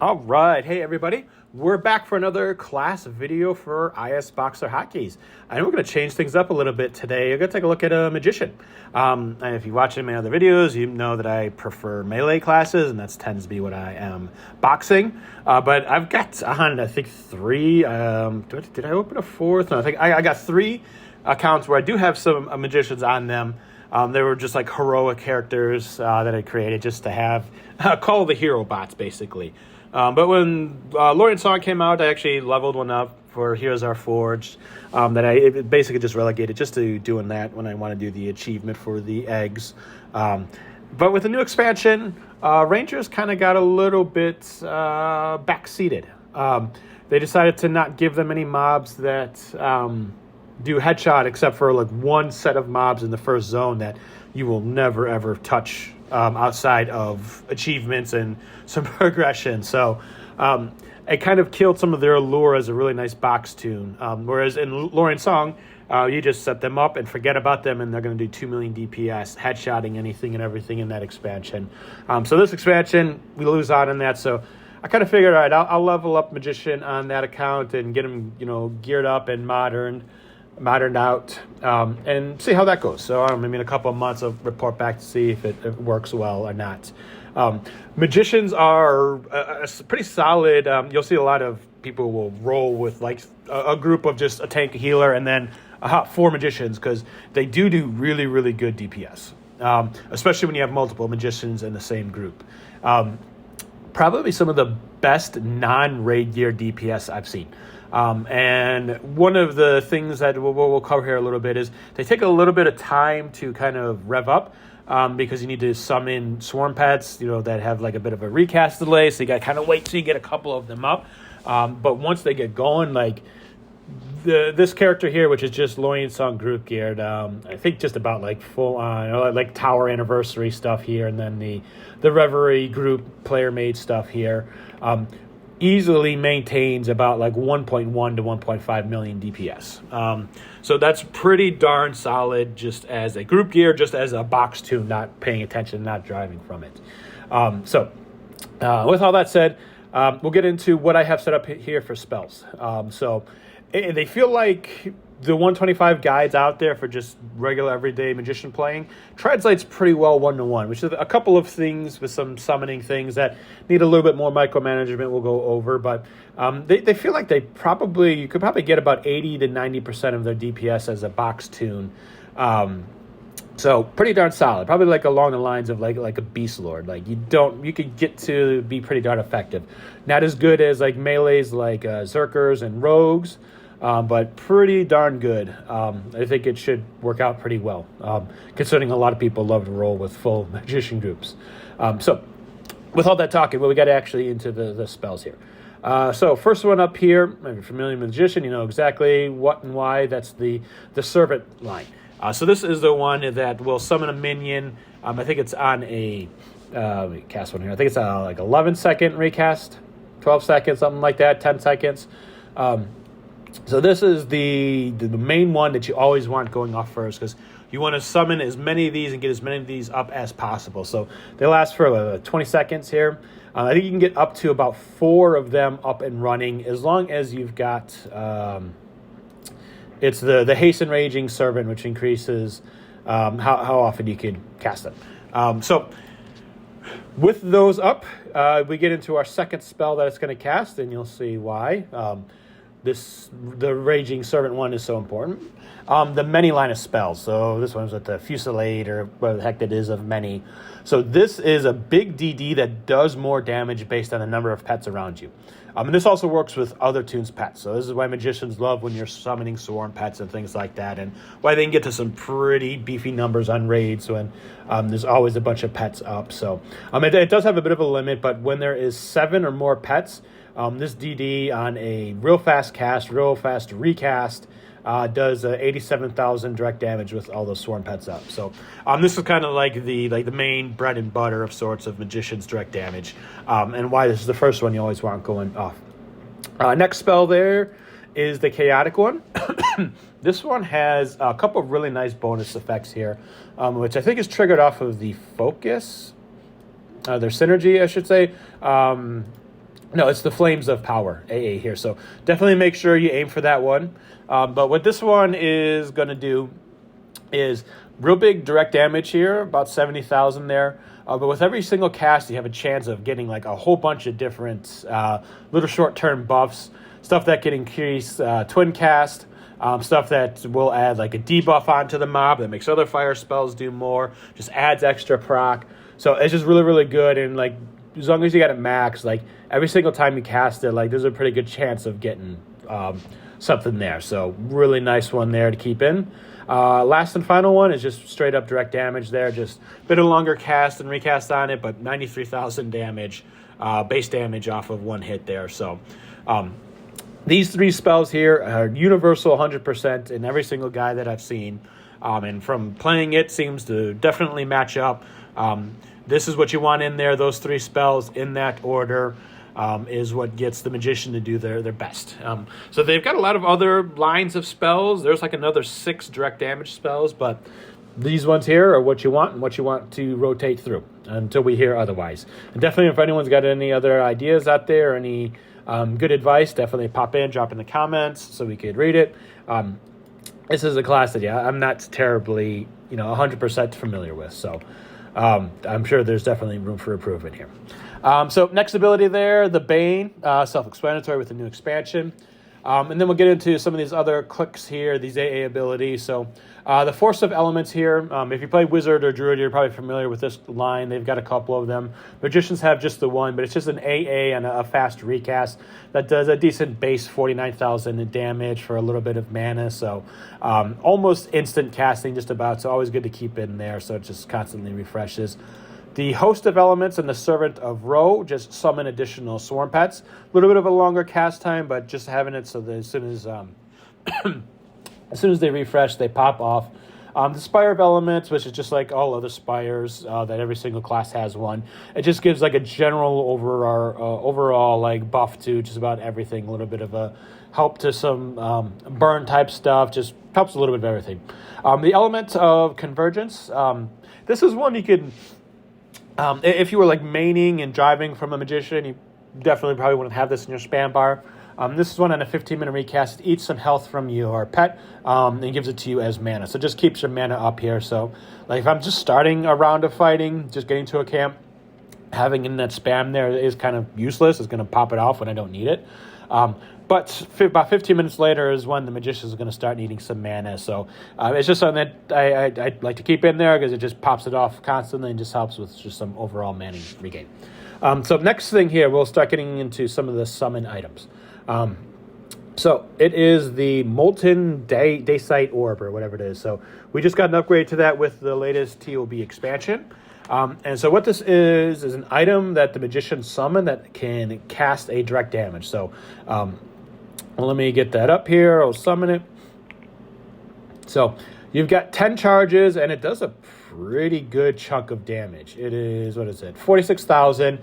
All right, hey everybody, we're back for another class video for ISBoxer hotkeys. And we're going to change things up a little bit today. We're going to take a look at a magician. And if you watch any of my other videos, you know that I prefer melee classes, and that tends to be what I am boxing. But I've got on, I think, three. Did I open a fourth? No, I think I got three accounts where I do have some magicians on them. They were just like heroic characters that I created just to have call the hero bots, basically. But when Lorien Song came out, I actually leveled one up for Heroes Are Forged that I basically just relegated just to doing that when I want to do the achievement for the eggs. But with the new expansion, Rangers kind of got a little bit backseated. They decided to not give them any mobs that do headshot, except for like one set of mobs in the first zone that you will never ever touch outside of achievements and some progression. So it kind of killed some of their allure as a really nice box toon. Whereas in Lorien Song, you just set them up and forget about them, and they're going to do 2 million DPS, headshotting anything and everything in that expansion. So this expansion, we lose out on that. So I kind of figured, all right, I'll level up Magician on that account and get him, geared up and moderned out, and see how that goes. So maybe in a couple of months I'll report back to see if it works well or not. Magicians are pretty solid. You'll see a lot of people will roll with like a group of just a tank, a healer, and then 4 magicians, because they do really, really good DPS, especially when you have multiple magicians in the same group. Probably some of the best non-raid gear DPS I've seen. And one of the things that we'll cover here a little bit is they take a little bit of time to kind of rev up, because you need to summon swarm pets, that have like a bit of a recast delay. So you got to kind of wait till you get a couple of them up. But once they get going, like this character here, which is just Lorien Song group geared, I think just about like full on, like Tower Anniversary stuff here, and then the Reverie group player made stuff here. Easily maintains about like 1.1 to 1.5 million DPS. So that's pretty darn solid just as a group gear, just as a box toon, not paying attention, not driving from it. With all that said, we'll get into what I have set up here for spells. They feel like the 125 guides out there for just regular everyday magician playing translates pretty well 1-to-1, which is a couple of things with some summoning things that need a little bit more micromanagement we'll go over. But they feel like you could probably get about 80 to 90% of their DPS as a box toon. So pretty darn solid, probably like along the lines of like a Beast Lord. Like you could get to be pretty darn effective. Not as good as like melees like Zerkers and Rogues, but pretty darn good. I think it should work out pretty well, considering a lot of people love to roll with full magician groups. So with all that talking, we got actually into the spells here. So first one up here, if you're familiar with magician, you know exactly what and why. That's the servant line. So this is the one that will summon a minion. I think it's on a cast one here. I think it's like 11-second recast, 12 seconds, something like that, 10 seconds. So this is the main one that you always want going off first, because you want to summon as many of these and get as many of these up as possible. So they last for 20 seconds here. I think you can get up to about 4 of them up and running, as long as you've got... it's the Hasten Raging Servant, which increases how often you can cast them. So with those up, we get into our second spell that it's going to cast, and you'll see why. The Raging Servant one is so important. The many line of spells. So this one's with the Fusillade, or whatever the heck that is, of many. So this is a big DD that does more damage based on the number of pets around you. And this also works with other toons pets. So this is why magicians love when you're summoning swarm pets and things like that, and why they can get to some pretty beefy numbers on raids when there's always a bunch of pets up. So it does have a bit of a limit, but when there is 7 or more pets, this DD on a real fast cast, real fast recast, does 87,000 direct damage with all those swarm pets up. So this is kind of like the main bread and butter of sorts of magician's direct damage, and why this is the first one you always want going off. Next spell there is the chaotic one. This one has a couple of really nice bonus effects here, which I think is triggered off of the focus, their synergy, I should say. No, it's the Flames of Power, AA here. So definitely make sure you aim for that one. But what this one is going to do is real big direct damage here, about 70,000 there. But with every single cast, you have a chance of getting like a whole bunch of different little short-term buffs, stuff that can increase twin cast, stuff that will add like a debuff onto the mob that makes other fire spells do more, just adds extra proc. So it's just really, really good. And like, as long as you got it max, like every single time you cast it, like there's a pretty good chance of getting something there. So really nice one there to keep in. Last and final one is just straight up direct damage there. Just a bit of longer cast and recast on it, but 93,000 damage, base damage off of one hit there. So these three spells here are universal 100% in every single guy that I've seen. And from playing it, seems to definitely match up. This is what you want in there. Those three spells in that order is what gets the Magician to do their best. So they've got a lot of other lines of spells. There's like another 6 direct damage spells, but these ones here are what you want and what you want to rotate through until we hear otherwise. And definitely if anyone's got any other ideas out there, any good advice, definitely pop in, drop in the comments so we could read it. This is a class that, I'm not terribly, 100% familiar with, so I'm sure there's definitely room for improvement here. So next ability there, the Bane, self-explanatory with the new expansion. And then we'll get into some of these other clicks here, these AA abilities. So the Force of Elements here, if you play Wizard or Druid, you're probably familiar with this line. They've got a couple of them. Magicians have just the one, but it's just an AA and a fast recast that does a decent base 49,000 in damage for a little bit of mana. So almost instant casting just about, so always good to keep in there, so it just constantly refreshes. The Host of Elements and the Servant of Ro just summon additional Swarm Pets. A little bit of a longer cast time, but just having it so that as soon as they refresh, they pop off. The Spire of Elements, which is just like all other spires, that every single class has one. It just gives like a general overall like buff to just about everything. A little bit of a help to some burn type stuff. Just helps a little bit of everything. The Element of Convergence. This is one you could... if you were like maining and driving from a Magician, you definitely probably wouldn't have this in your spam bar. This is one on a 15-minute recast. It eats some health from your pet and gives it to you as mana. So it just keeps your mana up here. So like if I'm just starting a round of fighting, just getting to a camp, having in that spam there is kind of useless. It's going to pop it off when I don't need it. But about 15 minutes later is when the Magician is going to start needing some mana. So it's just something that I'd like to keep in there because it just pops it off constantly and just helps with just some overall mana regain. So next thing here, we'll start getting into some of the summon items. So it is the Molten Daysite Orb or whatever it is. So we just got an upgrade to that with the latest TOB expansion. And so what this is an item that the Magician summon that can cast a direct damage. So let me get that up here. I'll summon it. So you've got 10 charges, and it does a pretty good chunk of damage. It is, 46,000,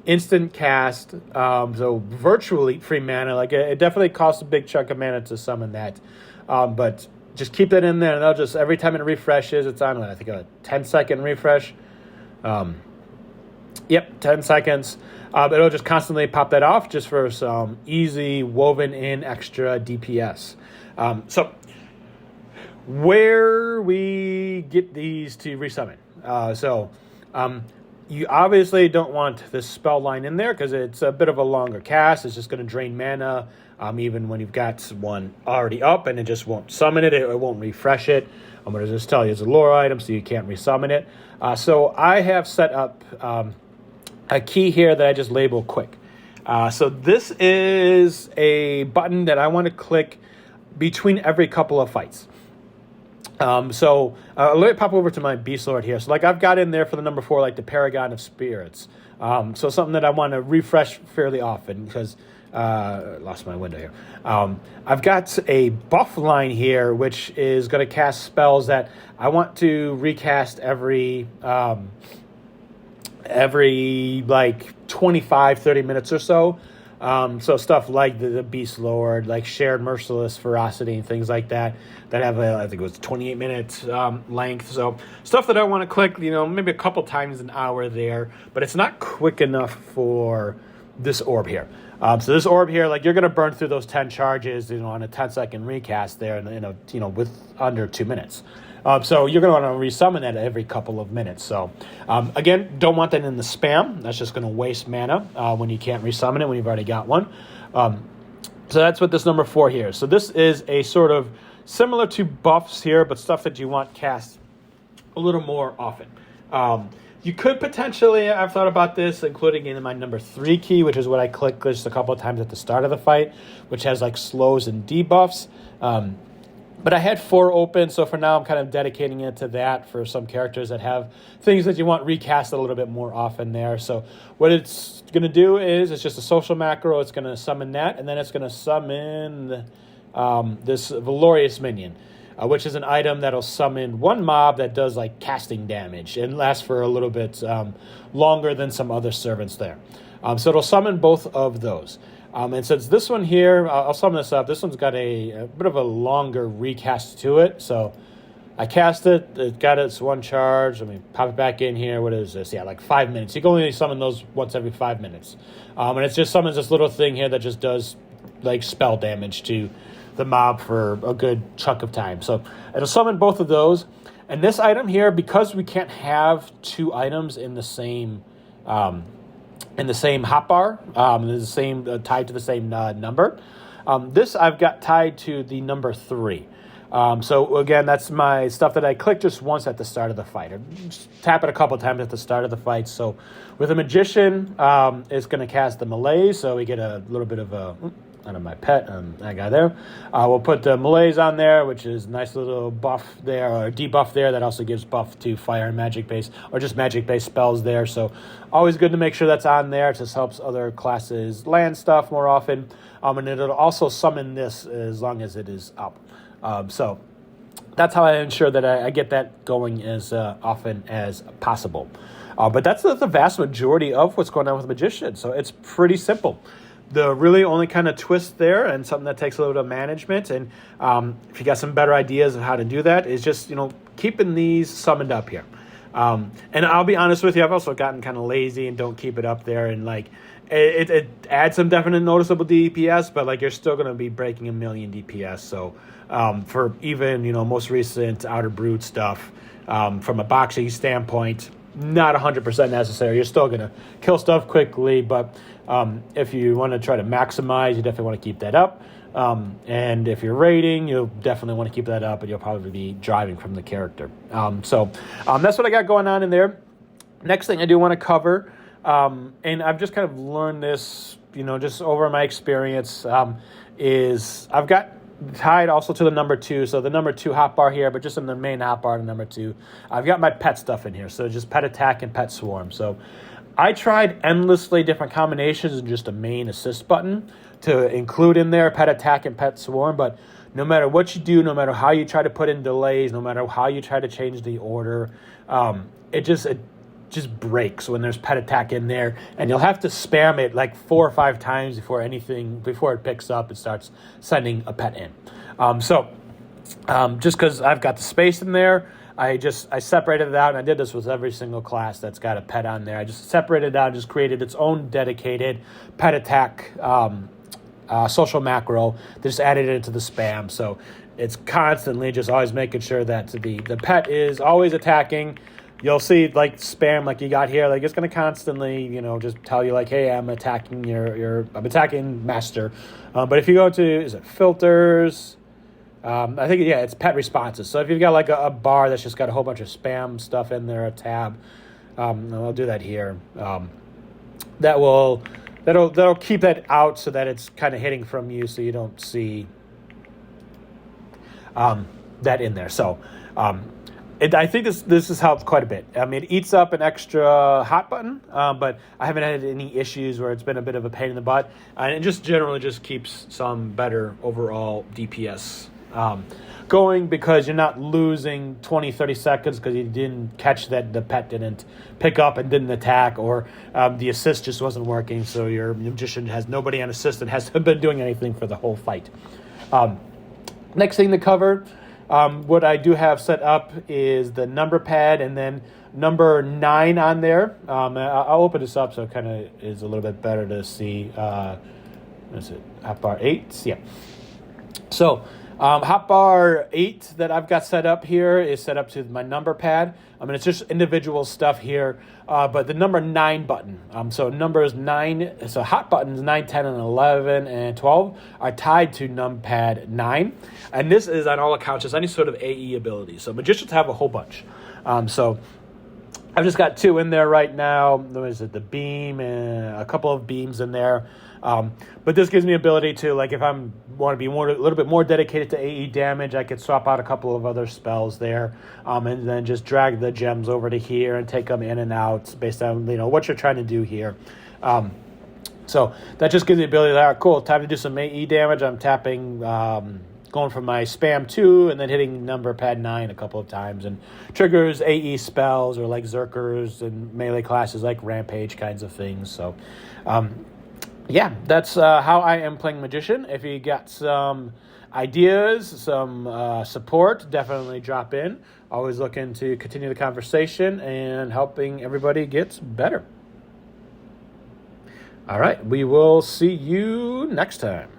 instant cast, so virtually free mana. Like it definitely costs a big chunk of mana to summon that. But just keep that in there, and they'll just, every time it refreshes, it's on, I think, a 10-second refresh. 10 seconds. It'll just constantly pop that off just for some easy woven in extra DPS. So where we get these to resummon. You obviously don't want this spell line in there because it's a bit of a longer cast. It's just going to drain mana even when you've got one already up, and it just won't summon it. It won't refresh it. I'm going to just tell you it's a lore item, so you can't resummon it. So I have set up a key here that I just label quick. So this is a button that I want to click between every couple of fights. Let me pop over to my Beast Lord here. So like I've got in there for the number 4, like the Paragon of Spirits. So something that I want to refresh fairly often because lost my window here. I've got a buff line here, which is going to cast spells that I want to recast every like 25, 30 minutes or so. So stuff like the Beast Lord, like Shared Merciless Ferocity and things like that have I think it was 28 minutes length. So stuff that I want to click, maybe a couple times an hour there, but it's not quick enough for this orb here. So this orb here, like you're going to burn through those 10 charges, on a 10-second recast there, and with under 2 minutes. So you're going to want to resummon that every couple of minutes. So again, don't want that in the spam. That's just going to waste mana when you can't resummon it when you've already got one. So that's what this number 4 here. So this is a sort of similar to buffs here, but stuff that you want cast a little more often. You could potentially, I've thought about this, including in my number 3 key, which is what I click just a couple of times at the start of the fight, which has like slows and debuffs. But I had 4 open, so for now I'm kind of dedicating it to that for some characters that have things that you want recast a little bit more often there. So what it's going to do is it's just a social macro. It's going to summon that, and then it's going to summon this Valorious Minion, which is an item that'll summon one mob that does like casting damage and lasts for a little bit longer than some other servants there. So it'll summon both of those. And since this one here, I'll sum this up. This one's got a bit of a longer recast to it. So I cast it. It got its 1 charge. Let me pop it back in here. What is this? Yeah, like 5 minutes. You can only summon those once every 5 minutes. And it just summons this little thing here that just does like spell damage to the mob for a good chunk of time. So it'll summon both of those. And this item here, because we can't have 2 items in the same hotbar, the same tied to the same number. This I've got tied to the number 3. So again, that's my stuff that I click just once at the start of the fight. I just tap it a couple times at the start of the fight. So with a magician, it's going to cast the malaise. So we get a little bit of a out of my pet, that guy there. We'll put the malaise on there, which is a nice little buff there, or debuff there, that also gives buff to fire and magic base, or just magic base spells there. So always good to make sure that's on there. It just helps other classes land stuff more often. And it'll also summon this as long as it is up. So that's how I ensure that I get that going as often as possible. But that's the vast majority of what's going on with Magician. So it's pretty simple. The really only kind of twist there, and something that takes a little bit of management, and if you got some better ideas of how to do that, is just keeping these summoned up here. And I'll be honest with you, I've also gotten kind of lazy and don't keep it up there, and it adds some definite noticeable DPS, but you're still going to be breaking 1 million DPS. So for even most recent Outer Brood stuff, from a boxing standpoint, not 100% necessary. You're still going to kill stuff quickly, but if you want to try to maximize, you definitely want to keep that up. And if you're raiding, you'll definitely want to keep that up, and you'll probably be driving from the character. So that's what I got going on in there. Next thing I do want to cover, and I've just kind of learned this, just over my experience, is I've got tied also to the number 2, so the number 2 hotbar here, but just in the main hotbar, the number 2, I've got my pet stuff in here, so just pet attack and pet swarm. So I tried endlessly different combinations and just a main assist button to include in there pet attack and pet swarm, but no matter what you do, no matter how you try to put in delays, no matter how you try to change the order, it just breaks when there's pet attack in there, and you'll have to spam it 4 or 5 times before it picks up and starts sending a pet in. Just because I've got the space in there, I separated it out, and I did this with every single class that's got a pet on there. I just separated it out and just created its own dedicated pet attack social macro, just added it into the spam. So it's constantly just always making sure that the pet is always attacking. You'll see spam like you got here, it's going to constantly, just tell you hey, I'm attacking I'm attacking master. But if you go to, is it filters? I think, it's pet responses. So if you've got a bar that's just got a whole bunch of spam stuff in there, a tab, I'll do that here. That'll keep that out so that it's kind of hitting from you, so you don't see that in there. So, I think this has helped quite a bit. I mean, it eats up an extra hot button, but I haven't had any issues where it's been a bit of a pain in the butt. And it just generally just keeps some better overall DPS going, because you're not losing 20, 30 seconds because you didn't catch that the pet didn't pick up and didn't attack, or the assist just wasn't working, so your magician has nobody on assist and hasn't been doing anything for the whole fight. Next thing to cover, What I do have set up is the number pad and then number 9 on there. I'll open this up so it kind of is a little bit better to see. What is it? Hotbar 8? Yeah. So hotbar 8 that I've got set up here is set up to my number pad. I mean, it's just individual stuff here, but the number 9 button. So numbers 9, so hot buttons 9, 10, and 11, and 12 are tied to numpad 9. And this is on all accounts just any sort of AE ability. So magicians have a whole bunch. So I've just got 2 in there right now. What is it? The beam and a couple of beams in there. But this gives me ability to, like, if I want to be a little bit more dedicated to AE damage, I could swap out a couple of other spells there, and then just drag the gems over to here and take them in and out based on, you know, what you're trying to do here. So that just gives me the ability that, cool, time to do some AE damage. I'm tapping, going from my spam 2 and then hitting number pad 9 a couple of times, and triggers AE spells or like Zerkers and melee classes like Rampage kinds of things. So, yeah, that's how I am playing Magician. If you got some ideas, some support, definitely drop in. Always looking to continue the conversation and helping everybody get better. All right, we will see you next time.